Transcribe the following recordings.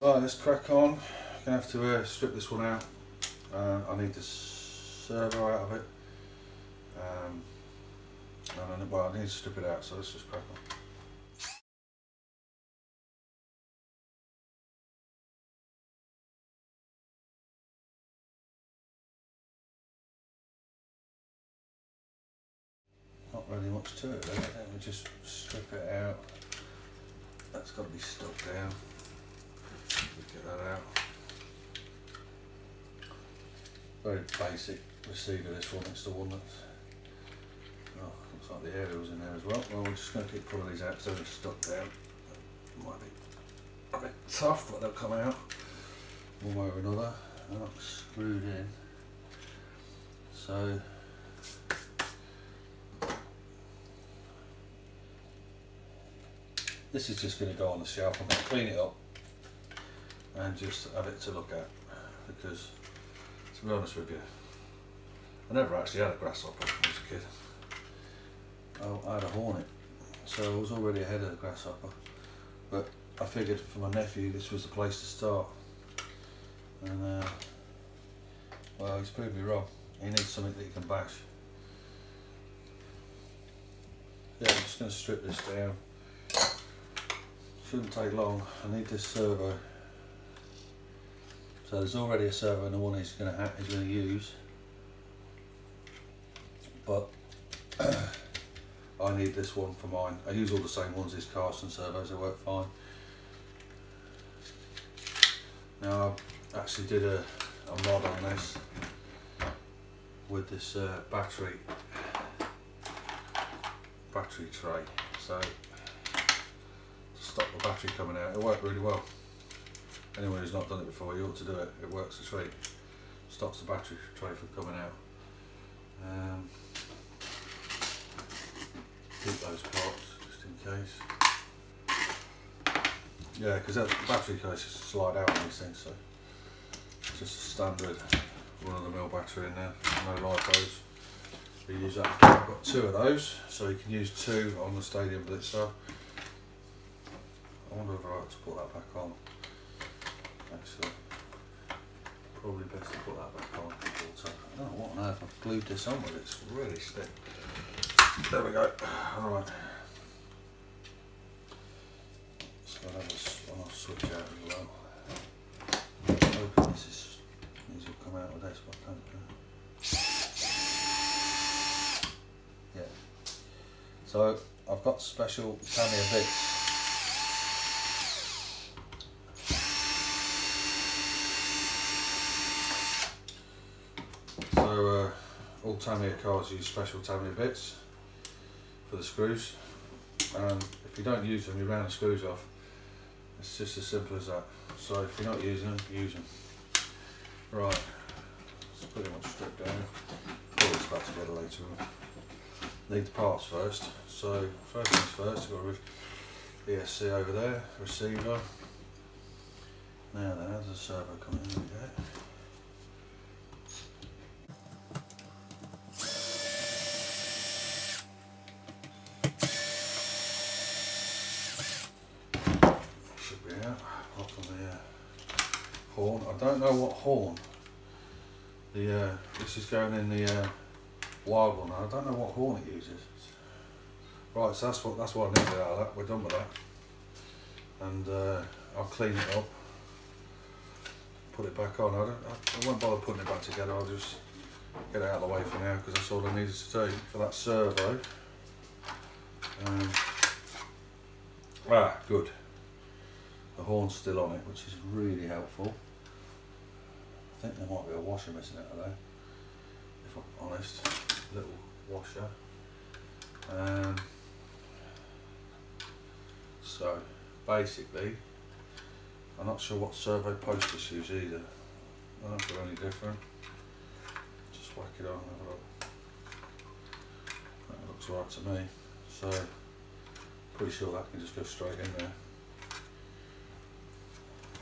Right, let's crack on. I'm going to have to strip this one out. I need the servo out of it. Well, I need to strip it out, so let's just crack on. Not really much to it, really. Let me just strip it out. That's got to be stuck down. Get that out. Very basic receiver, this one. It's the one that's, oh, looks like the aerial's in there as well. Well, we're just going to keep pulling these out because they're stuck down. It might be a bit tough, but they'll come out one way or another. They're not screwed in. So this is just going to go on the shelf. I'm going to clean it up and just have it to look at, because to be honest with you, I never actually had a grasshopper when I was a kid. I had a hornet, so I was already ahead of the grasshopper, but I figured for my nephew this was the place to start, and well, he's proved me wrong. He needs something that he can bash. Yeah, I'm just going to strip this down. Shouldn't take long. I need this servo. So there's already a servo in the one he's going to use, but I need this one for mine. I use all the same ones as Carson servos. They work fine. Now I actually did a mod on this with this battery tray. So to stop the battery coming out, it worked really well. Anyone who's not done it before, you ought to do it. It works a treat. Stops the battery tray from coming out. Keep those parts just in case. Yeah, because the battery cases slide out on these things, so it's just a standard run-of-the-mill battery in there. No Lipos. We use that. I've got two of those, so you can use two on the Stadium Blitzer. I wonder if I ought to put that back on. Actually, probably best to put that back on. I don't know what on earth I've glued this on with. It's really stiff. There we go. All right. So I'll switch out as well. I'm hoping these will come out with this, but I don't know. Yeah. So I've got special Tamiya bits. So all Tamiya cars use special Tamiya bits for the screws, and if you don't use them, you round the screws off. It's just as simple as that. So if you're not using them, use them. Right, it's pretty much stripped down. Pull this back together later on. Need the parts first. So first things first, you've got the ESC over there, receiver. Now then, how's the servo coming in? There we go. Horn. I don't know what horn. This is going in the wild one. I don't know what horn it uses. Right, so that's what I needed out of that. We're done with that, and I'll clean it up, put it back on. I won't bother putting it back together. I'll just get it out of the way for now, because that's all I needed to do for that servo. Good. The horn's still on it, which is really helpful. I think there might be a washer missing out of there, if I'm honest. Little washer. So basically, I'm not sure what servo posters use either. I don't know if they're any different. Just whack it on and have a look. That looks right to me. So pretty sure that can just go straight in there.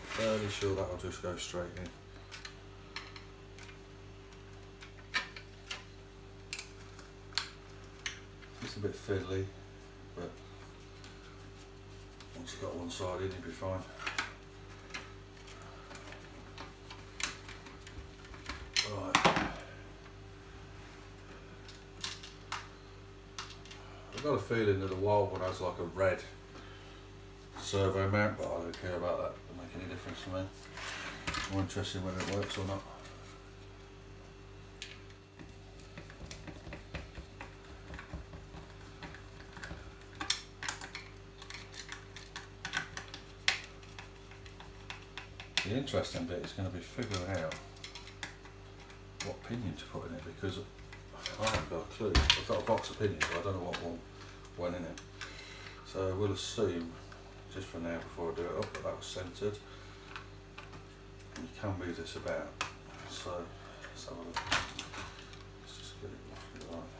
Fairly sure that'll just go straight in. It's a bit fiddly, but once you've got one side in, you'll be fine. got a feeling that the wild one has like a red servo mount, but I don't care about that. It doesn't make any difference to me. I'm more interested in whether it works or not. The interesting bit is going to be figuring out what pinion to put in it, because I haven't got a clue. I've got a box of pinions, but I don't know what one went in it. So we'll assume, just for now before I do it up, that was centred. You can move this about. So let's have a look. Let's just get it roughly right.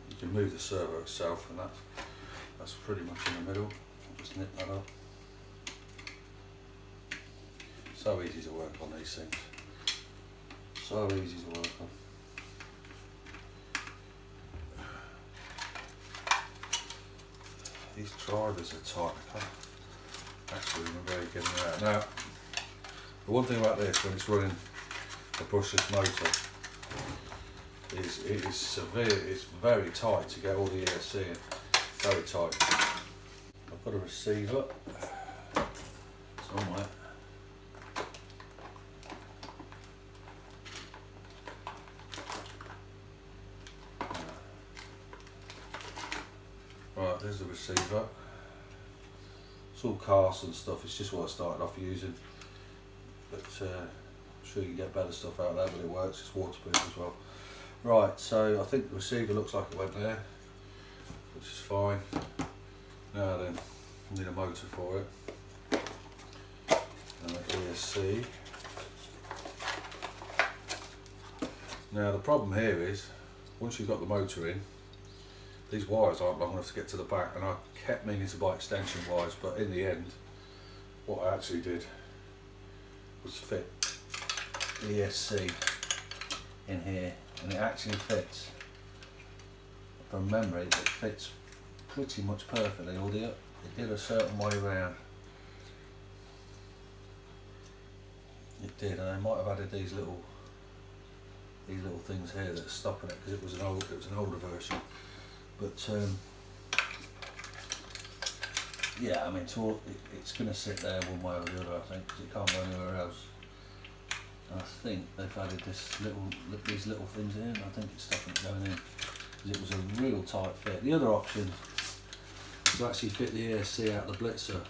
You can move the servo itself, and that's pretty much in the middle. I'll just nip that up. So easy to work on these things. So easy to work on. These drivers are tight. I can't actually remember how you get them out. Now, the one thing about this, when it's running a brushless motor, is it is severe. It's very tight to get all the ESC in. Very tight. I've got a receiver somewhere. Right, there's the receiver. It's all cast and stuff, it's just what I started off using. But I'm sure you can get better stuff out of that, but it works, it's waterproof as well. Right, so I think the receiver looks like it went there, which is fine. Now then, I need a motor for it. And an ESC. Now the problem here is, once you've got the motor in, these wires aren't long enough to get to the back, and I kept meaning to buy extension wires, but in the end what I actually did was fit the ESC in here, and it actually fits. From memory it fits pretty much perfectly, although it did a certain way round. It did, and I might have added these little things here that are stopping it, because it was an older version. But yeah, I mean, it's going to sit there one way or the other, I think, because it can't go anywhere else. And I think they've added these little things in. I think it's stopping it going in, because it was a real tight fit. The other option is to actually fit the ESC out the blitzer,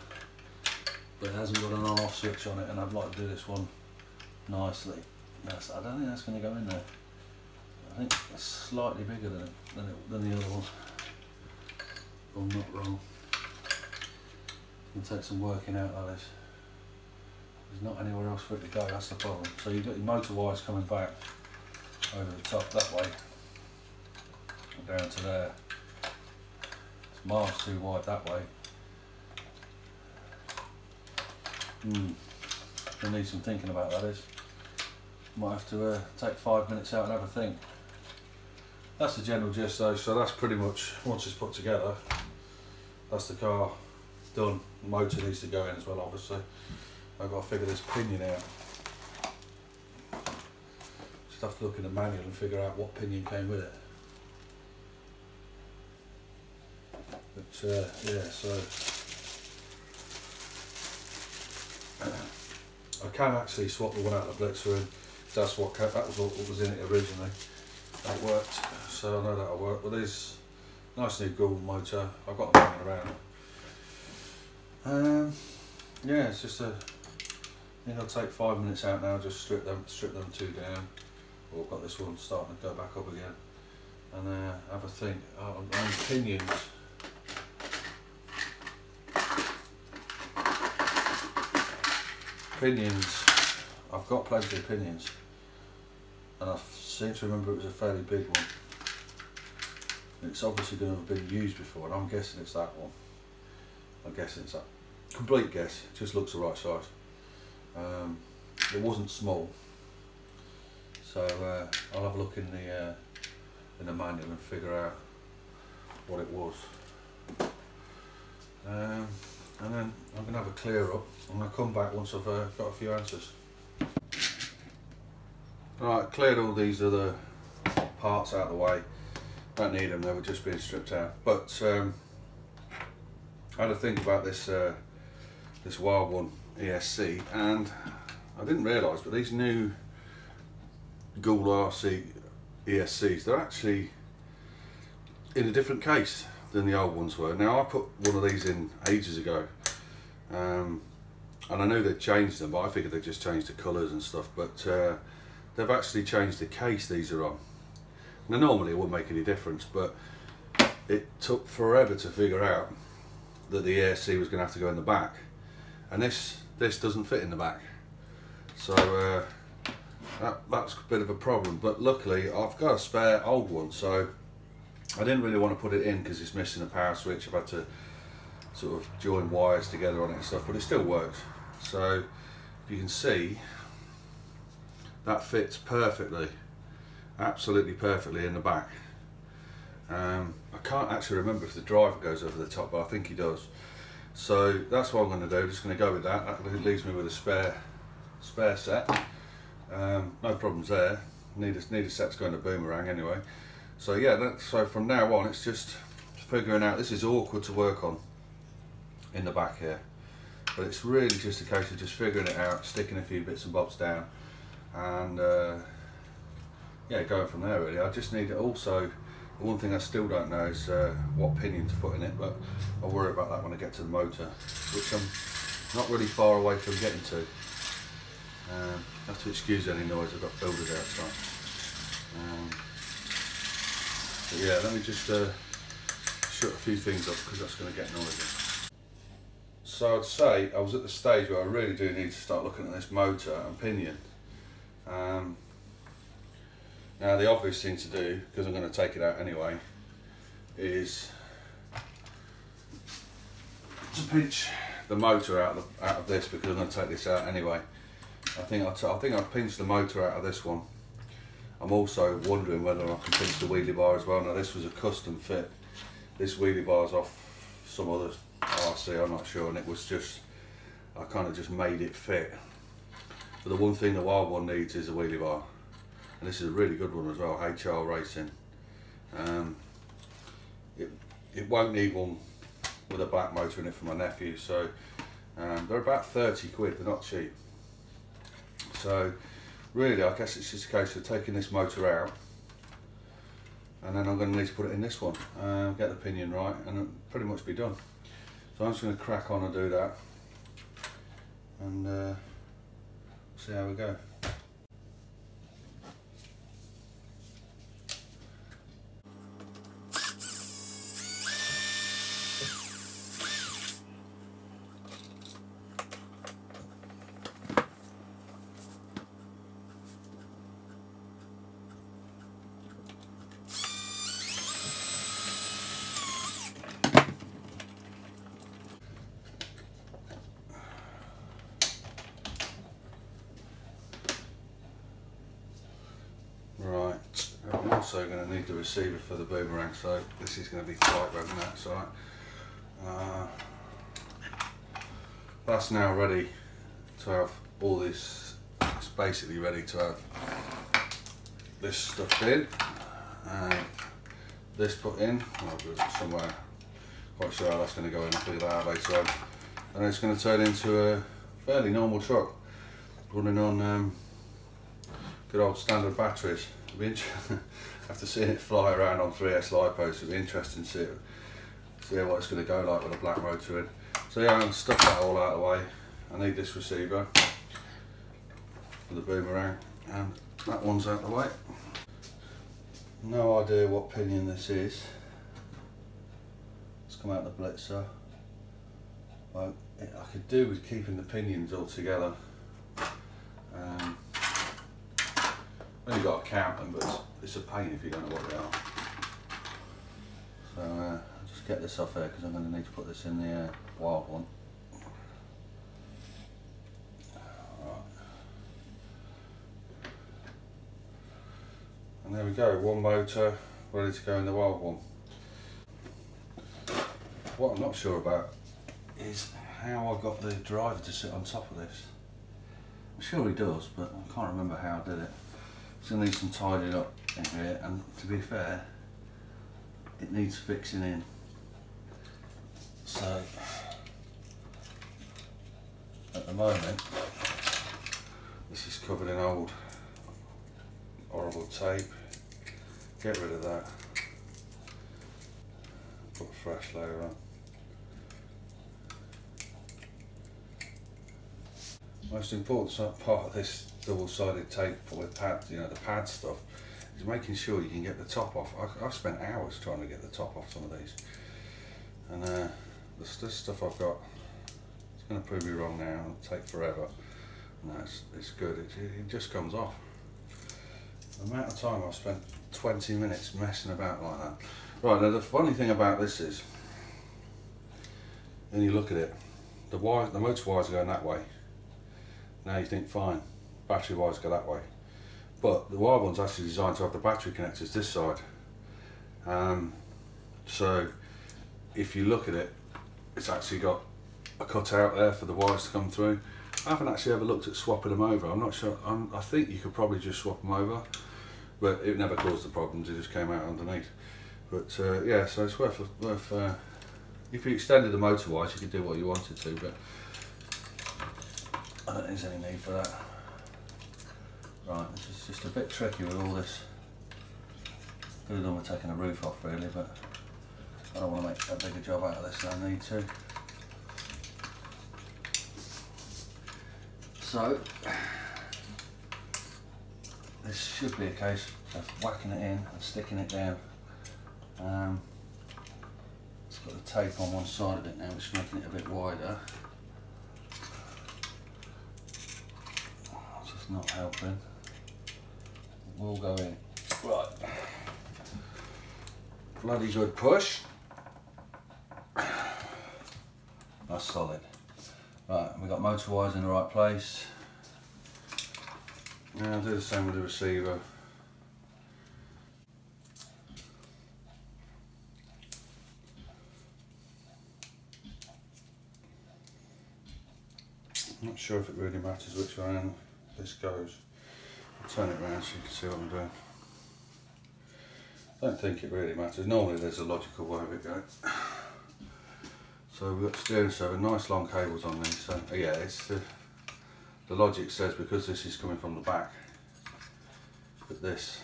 but it hasn't got an on-off switch on it, and I'd like to do this one nicely. I don't think that's going to go in there. I think it's slightly bigger than the other one. If I'm not wrong. It's going to take some working out, that is. There's not anywhere else for it to go, that's the problem. So you've got your motor wires coming back over the top that way, and down to there. It's miles too wide that way. You'll need some thinking about that, is. Might have to take 5 minutes out and have a think. That's the general gist though, so that's pretty much, once it's put together, that's the car done. The motor needs to go in as well, obviously. I've got to figure this pinion out. Just have to look in the manual and figure out what pinion came with it. But yeah, so I can actually swap the one out of the blitzer in. That was what was in it originally. That worked, so I know that'll work. But there's nice new gold motor. I've got them hanging around. Yeah, it's just I think I'll take 5 minutes out now. Just strip them two down. Or I've got this one starting to go back up again, and have a think. On pinions. Pinions. I've got plenty of pinions, and I seem to remember it was a fairly big one. It's obviously going to have been used before, and I'm guessing it's that one. I'm guessing it's that. Complete guess, it just looks the right size. It wasn't small, so I'll have a look in the manual and figure out what it was. And then I'm going to have a clear up, and I'll come back once I've got a few answers. Right, cleared all these other parts out of the way. don't need them, they were just being stripped out. But I had to think about this this Wild One ESC, and I didn't realise, but these new Gould RC ESCs, they're actually in a different case than the old ones were. Now, I put one of these in ages ago, and I knew they'd changed them, but I figured they'd just changed the colours and stuff, but they've actually changed the case these are on. Now, normally it wouldn't make any difference, but it took forever to figure out that the ESC was going to have to go in the back, and this doesn't fit in the back, so that's a bit of a problem. But luckily I've got a spare old one, so I didn't really want to put it in because it's missing a power switch. I've had to sort of join wires together on it and stuff, but it still works. So if you can see, that fits perfectly, absolutely perfectly in the back. I can't actually remember if the driver goes over the top, but I think he does. So that's what I'm going to do. I'm just going to go with that. That leaves me with a spare set. No problems there. Need a set to go in a boomerang anyway. So yeah, so from now on it's just figuring out. This is awkward to work on in the back here, but it's really just a case of just figuring it out, sticking a few bits and bobs down, and yeah, going from there really. I just need it. Also, the one thing I still don't know is what pinion to put in it, but I'll worry about that when I get to the motor, which I'm not really far away from getting to. Have to excuse any noise, I've got builders outside. But yeah, let me just shut a few things up because that's going to get noisy. So I'd say I was at the stage where I really do need to start looking at this motor and pinion. Now the obvious thing to do, because I'm going to take it out anyway, is to pinch the motor out of this, because I'm going to take this out anyway. I think I've pinched the motor out of this one. I'm also wondering whether I can pinch the wheelie bar as well. Now this was a custom fit. This wheelie bar's off some other RC, I'm not sure, and it was just, I kind of just made it fit. But the one thing the Wild One needs is a wheelie bar. And this is a really good one as well, HR Racing. It won't need one with a black motor in it for my nephew, so they're about 30 quid, they're not cheap. So really I guess it's just a case of taking this motor out, and then I'm going to need to put it in this one, get the pinion right, and it'll pretty much be done. So I'm just going to crack on and do that, and see how we go. I'm also going to need the receiver for the boomerang, so this is going to be tight around that side. That's now ready to have all this. It's basically ready to have this stuff in and this put in. I'll do it somewhere. Quite sure how that's going to go in. I'll figure that out later on. And it's going to turn into a fairly normal truck running on good old standard batteries. After seeing it fly around on 3S Lipos, it'll be interesting to see what it's going to go like with a black motor in. So yeah, I'm going to stuff that all out of the way. I need this receiver for the boomerang, and that one's out of the way. No idea what pinion this is. It's come out the blitzer. Well, I could do with keeping the pinions all together. Only got to count them, but it's a pain if you don't know what they are. So I'll just get this off here because I'm going to need to put this in the Wild One. Right. And there we go, one motor ready to go in the Wild One. What I'm not sure about is how I got the driver to sit on top of this. I'm sure he does, but I can't remember how I did it. It's going to need some tidying up in here, and to be fair, it needs fixing in. So at the moment this is covered in old horrible tape. Get rid of that, put a fresh layer on. Most important part of this double-sided tape with pads, you know, the pad stuff, is making sure you can get the top off. I've spent hours trying to get the top off some of these, and this stuff I've got, it's going to prove me wrong now. It'll take forever. No, it's good. It just comes off. The amount of time I've spent 20 minutes messing about like that. Right, now the funny thing about this is, when you look at it, the motor wires are going that way. Now you think, fine, battery wires go that way. But the wire one's actually designed to have the battery connectors this side. So if you look at it, it's actually got a cutout there for the wires to come through. I haven't actually ever looked at swapping them over. I'm not sure. I think you could probably just swap them over, but it never caused the problems. It just came out underneath. But yeah, so it's worth. If you extended the motor wires, you could do what you wanted to, but I don't think there's any need for that. Right, this is just a bit tricky with all this. Could have done with taking the roof off really, but I don't want to make a bigger job out of this than I need to. So this should be a case of whacking it in and sticking it down. It's got the tape on one side of it now, which is making it a bit wider. It's just not helping. It will go in. Right. Bloody good push. That's solid. Right, we've got motor wires in the right place. Now I'll do the same with the receiver. I'm not sure if it really matters which way this goes. I'll turn it around so you can see what I'm doing. I don't think it really matters. Normally there's a logical way of it going. So we've got steering servo, nice long cables on these. So yeah, it's the logic says because this is coming from the back, that this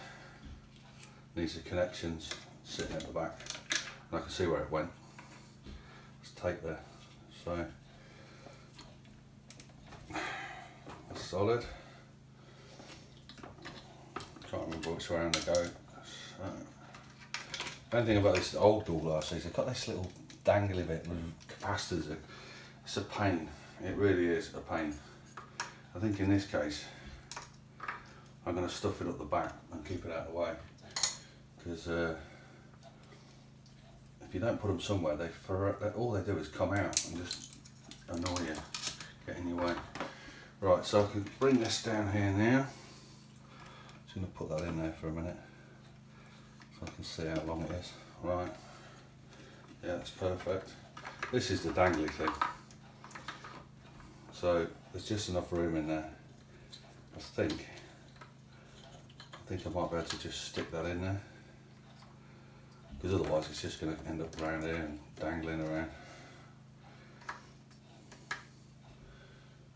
needs the connections sitting at the back. And I can see where it went. There's tape there. So that's solid. Can't remember which way around they go. The only thing about this old dual glass is they've got this little dangly bit with capacitors. It's a pain. It really is a pain. I think in this case I'm going to stuff it up the back and keep it out of the way, because if you don't put them somewhere, all they do is come out and just annoy you, get in your way. Right, so I can bring this down here now. Just going to put that in there for a minute so I can see how long it is. Right, yeah, that's perfect. This is the dangly thing. So there's just enough room in there. I think I might be able to just stick that in there, because otherwise it's just going to end up around here and dangling around.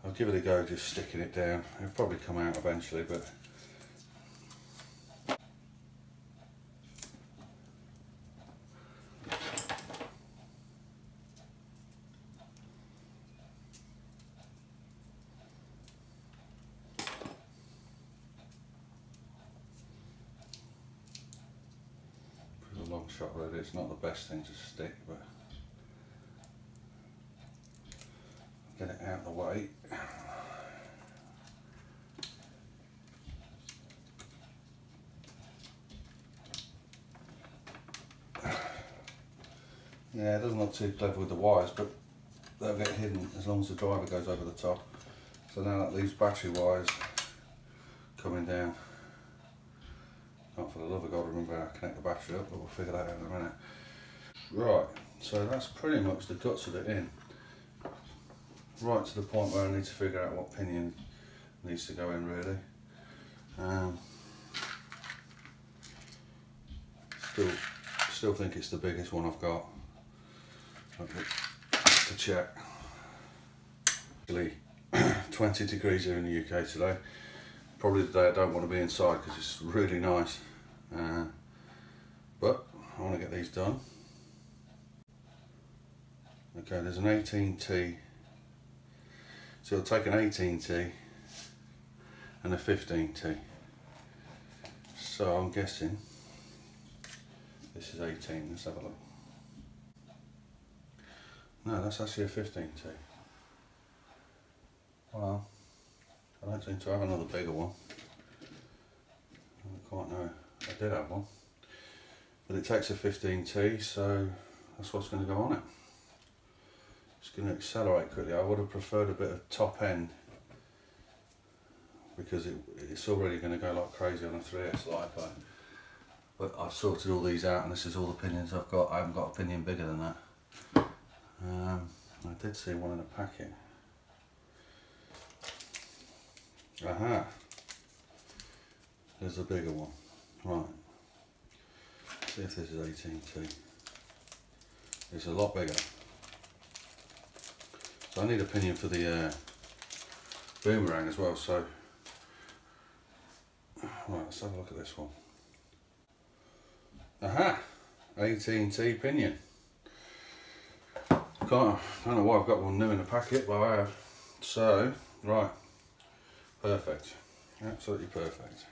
I'll give it a go just sticking it down. It'll probably come out eventually, but long shot really, it's not the best thing to stick, but get it out of the way. Yeah, it doesn't look too clever with the wires, but they'll get hidden as long as the driver goes over the top. So now that leaves battery wires coming down. Not for the love of God remember how to connect the battery up, but we'll figure that out in a minute. Right, so that's pretty much the guts of it in. Right to the point where I need to figure out what pinion needs to go in really. still think it's the biggest one I've got. I have to check. Actually, 20 degrees here in the UK today. Probably the day I don't want to be inside because it's really nice. But I want to get these done. Okay, there's an 18T. So it'll take an 18T and a 15T. So I'm guessing this is 18. Let's have a look. No, that's actually a 15T. Well, I don't seem to have another bigger one. I don't quite know. I did have one. But it takes a 15T, so that's what's going to go on it. It's going to accelerate quickly. I would have preferred a bit of top end because it's already going to go like crazy on a 3S Lipo. But I've sorted all these out and this is all the pinions I've got. I haven't got a pinion bigger than that. I did see one in a packet. Aha! There's a bigger one. Right. See if this is 18T. It's a lot bigger. So I need a pinion for the boomerang as well, so right, let's have a look at this one. Aha! 18T pinion. I don't know why I've got one new in the packet, but I have. So, right, perfect. Absolutely perfect.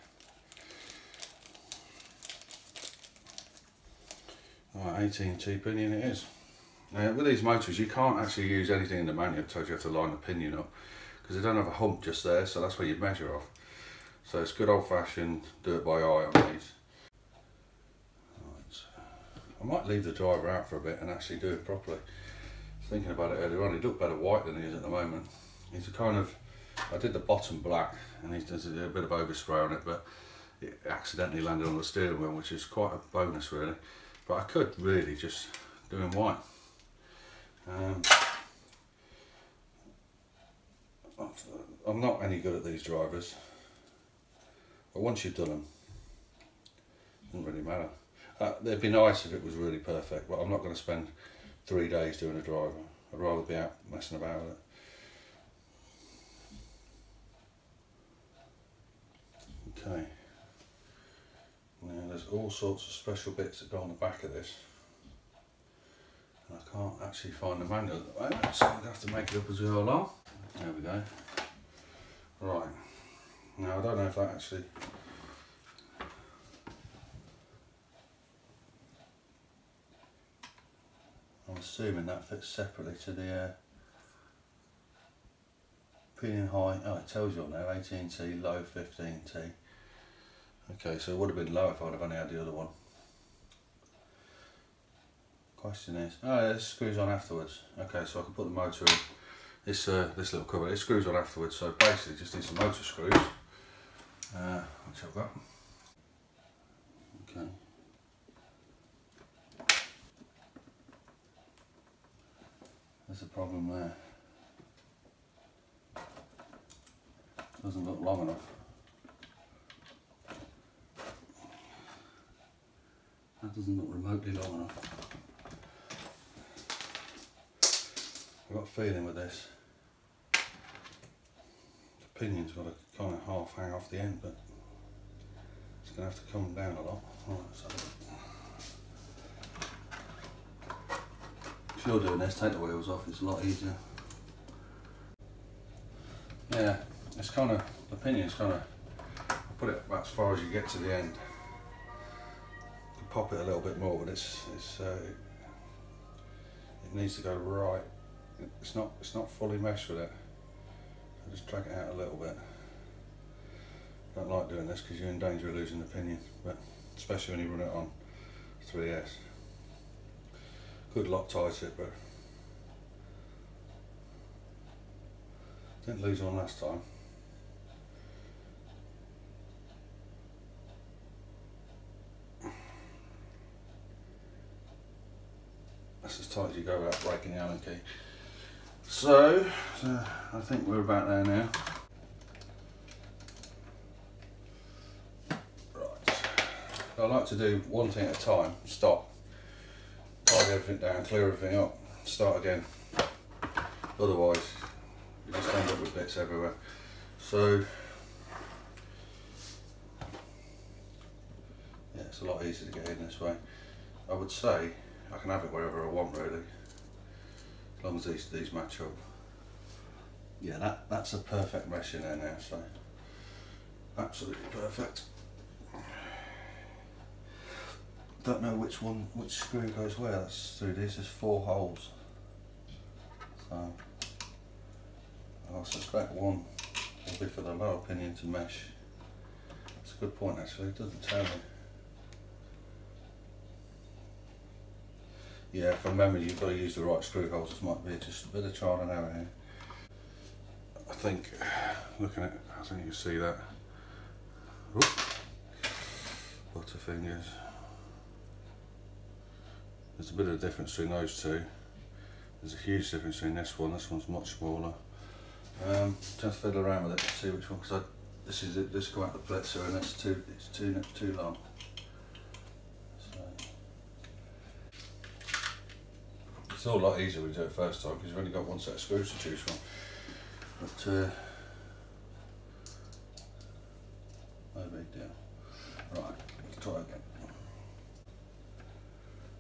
Right, 18T pinion it is. Now with these motors you can't actually use anything in the manual. It tells you how to line the pinion up because they don't have a hump just there, so that's where you measure off. So it's good old fashioned do it by eye on these. Right. I might leave the driver out for a bit and actually do it properly. I was thinking about it earlier on, he looked better white than he is at the moment. He's a kind of, I did the bottom black and he does a bit of overspray on it, but it accidentally landed on the steering wheel, which is quite a bonus really. But I could really just do him white. I'm not any good at these drivers, but once you've done them, it doesn't really matter. It'd be nice if it was really perfect, but I'm not going to spend 3 days doing a driver. I'd rather be out messing about with it. Okay. Now there's all sorts of special bits that go on the back of this. I can't actually find the manual at the moment, so I'm going to have to make it up as we go along. There we go. Right. Now I don't know if that actually... I'm assuming that fits separately to the pinion height. Oh, it tells you on there, 18T, low 15T. Okay, so it would have been low if I'd have only had the other one. Question is, oh yeah, this screws on afterwards. Okay, so I can put the motor in this little cover. It screws on afterwards, so basically just need some motor screws, which I've got. Okay. There's a problem there. Doesn't look long enough. That doesn't look remotely long enough. I've got a feeling with this, the pinion's got to kind of half hang off the end, but it's going to have to come down a lot. Right, let's have a look. If you're doing this, take the wheels off, it's a lot easier. Yeah, it's kind of, the pinion's kind of, I put it about as far as you get to the end. You can pop it a little bit more, but it needs to go right. It's not fully meshed with it. So just drag it out a little bit. I don't like doing this because you're in danger of losing the pinion, but especially when you run it on 3S. Could Loctite it, but didn't lose one last time. That's as tight as you go without breaking the Allen key. So I think we're about there now. Right. I like to do one thing at a time, stop, tidy everything down, clear everything up, start again. Otherwise, you just end up with bits everywhere. So, yeah, it's a lot easier to get in this way. I would say I can have it wherever I want really, as long as these match up. Yeah, that's a perfect mesh in there now, so absolutely perfect. Don't know which screw goes where. That's through these. There's 4 holes, so I suspect one will be for the lower pinion to mesh. It's a good point actually. It doesn't tell me. Yeah, from memory you've got to use the right screw holes. This might be just a bit of trial and error here. I think, looking at, I think you can see that. Oop. Butterfingers. There's a bit of a difference between those two. There's a huge difference between this one's much smaller. Just fiddle around with it to see which one, because this go out the blitzer and it's too long. So it's all a lot easier when you do it first time because you've only got one set of screws to choose from. But no big deal. Right, let's try again.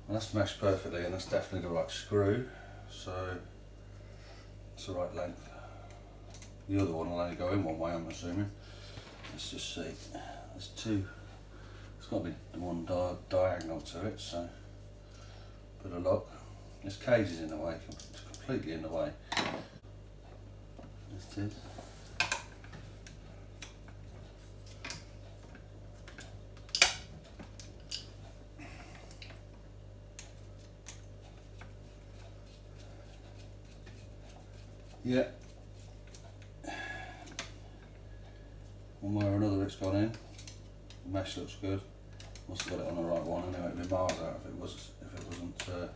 And that's meshed perfectly, and that's definitely the right screw, so it's the right length. The other one will only go in one way, I'm assuming. Let's just see. There's 2. It's got to be the one diagonal to it, so bit of luck. This cage is in the way, it's completely in the way. This is. Yeah. One way or another it's gone in. The mesh looks good. Must have got it on the right one anyway. It'd be miles out if it wasn't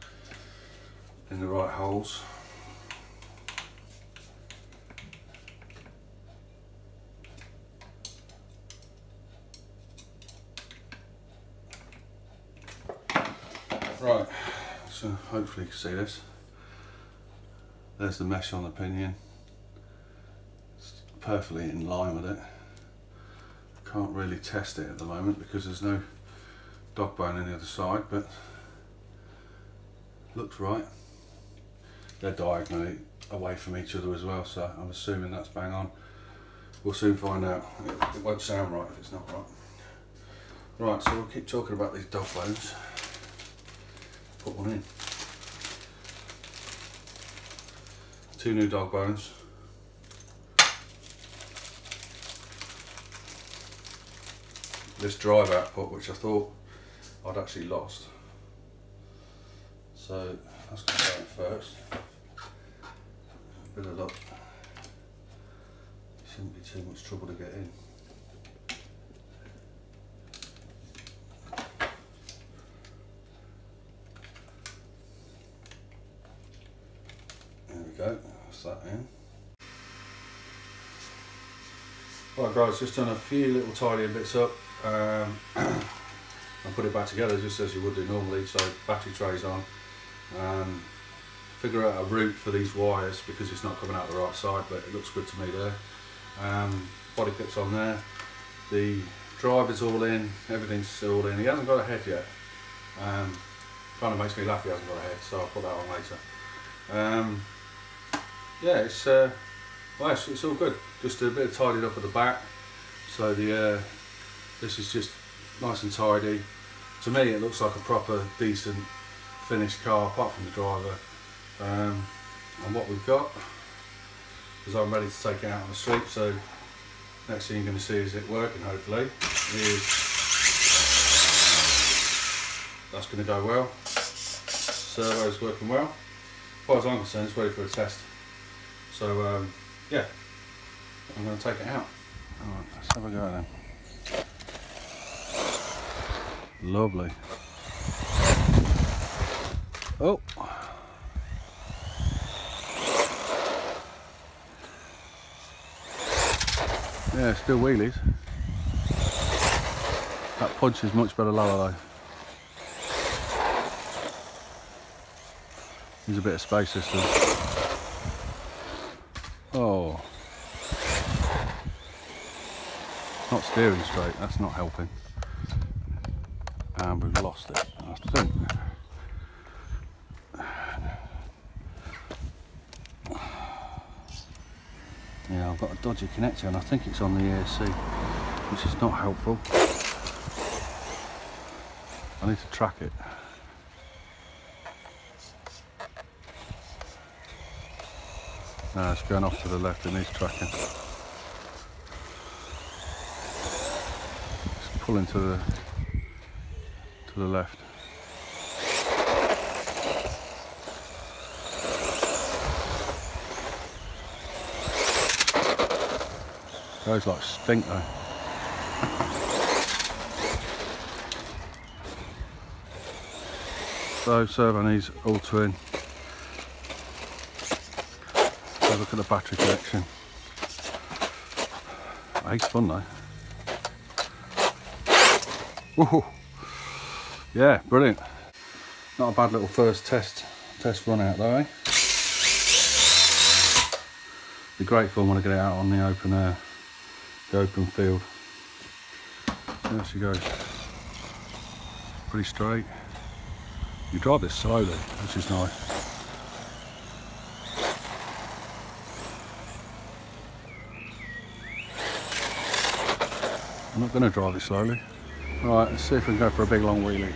in the right holes. Right, so hopefully you can see this. There's the mesh on the pinion. It's perfectly in line with it. Can't really test it at the moment because there's no dog bone on the other side, but looks right. They're diagonally away from each other as well, so I'm assuming that's bang on. We'll soon find out. It won't sound right if it's not right. Right, so we'll keep talking about these dog bones. Put one in. 2 new dog bones. This drive output, which I thought I'd actually lost. So that's going to go in first. A bit of luck. Shouldn't be too much trouble to get in. There we go, that's that in. Right guys, just done a few little tidying bits up and put it back together just as you would do normally. So battery trays on, figure out a route for these wires because it's not coming out the right side, but it looks good to me there. Body kit's on there, the driver's all in, everything's all in. He hasn't got a head yet. Kind of makes me laugh he hasn't got a head, so I'll put that on later. Yeah, well, it's all good. Just a bit of tidied up at the back, so this is just nice and tidy. To me, it looks like a proper, decent, finished car, apart from the driver. And what we've got is I'm ready to take it out on the street. So next thing you're going to see is it working. Hopefully, that's going to go well. Servo's working well. As far as I'm concerned, it's ready for a test. So yeah, I'm going to take it out. Alright, let's have a go then. Lovely. Oh! Yeah, still wheelies. That punch is much better lower though. Needs a bit of space system. Oh. Not steering straight, that's not helping. And we've lost it, I think. Yeah, I've got a dodgy connector and I think it's on the ESC, which is not helpful. I need to track it. No, it's going off to the left, it needs tracking. It's pulling to the left. Goes like stink though. So servo needs altering. So look at the battery connection. It's fun though. Woohoo! Yeah, brilliant. Not a bad little first test run out though, eh? Be great fun when I get it out on the open air, the open field. There she goes. Pretty straight. You drive this slowly, which is nice. I'm not going to drive it slowly. Right, let's see if we can go for a big long wheelie.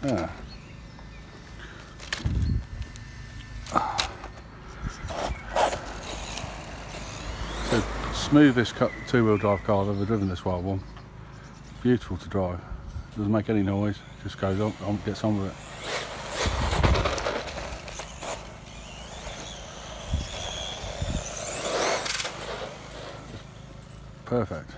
Yeah. So smoothest two-wheel drive car I've ever driven, this white one. Beautiful to drive. Doesn't make any noise, just goes on, gets on with it. Perfect.